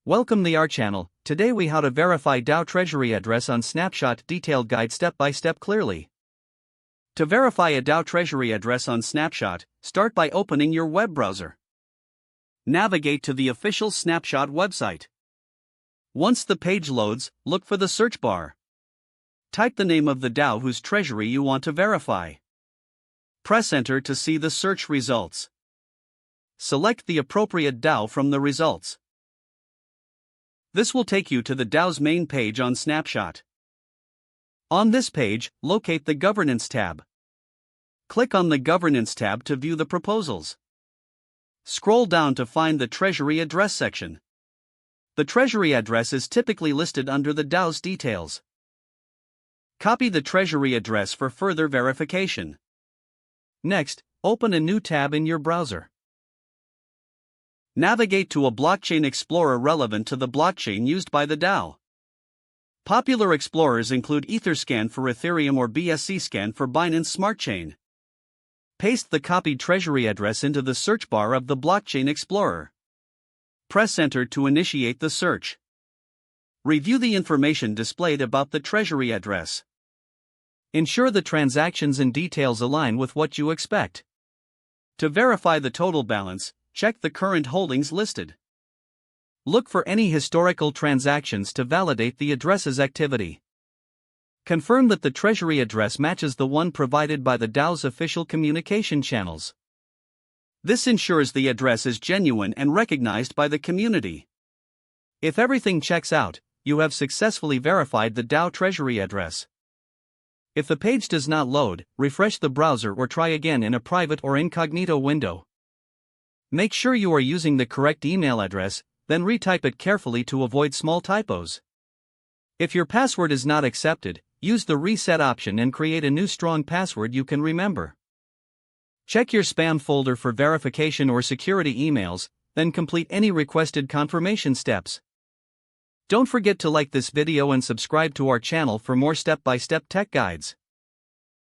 Welcome to our channel. Today we how to verify DAO Treasury address on Snapshot detailed guide step by step clearly. To verify a DAO Treasury address on Snapshot, start by opening your web browser. Navigate to the official Snapshot website. Once the page loads, look for the search bar. Type the name of the DAO whose treasury you want to verify. Press enter to see the search results. Select the appropriate DAO from the results. This will take you to the DAO's main page on Snapshot. On this page, locate the Governance tab. Click on the Governance tab to view the proposals. Scroll down to find the Treasury address section. The Treasury address is typically listed under the DAO's details. Copy the Treasury address for further verification. Next, open a new tab in your browser. Navigate to a blockchain explorer relevant to the blockchain used by the DAO. Popular explorers include Etherscan for Ethereum or BSCScan for Binance Smart Chain. Paste the copied Treasury address into the search bar of the blockchain explorer. Press enter to initiate the search. Review the information displayed about the Treasury address. Ensure the transactions and details align with what you expect. To verify the total balance, check the current holdings listed. Look for any historical transactions to validate the address's activity. Confirm that the Treasury address matches the one provided by the DAO's official communication channels. This ensures the address is genuine and recognized by the community. If everything checks out, you have successfully verified the DAO Treasury address. If the page does not load, refresh the browser or try again in a private or incognito window. Make sure you are using the correct email address, then retype it carefully to avoid small typos. If your password is not accepted, use the reset option and create a new strong password you can remember. Check your spam folder for verification or security emails, then complete any requested confirmation steps. Don't forget to like this video and subscribe to our channel for more step-by-step tech guides.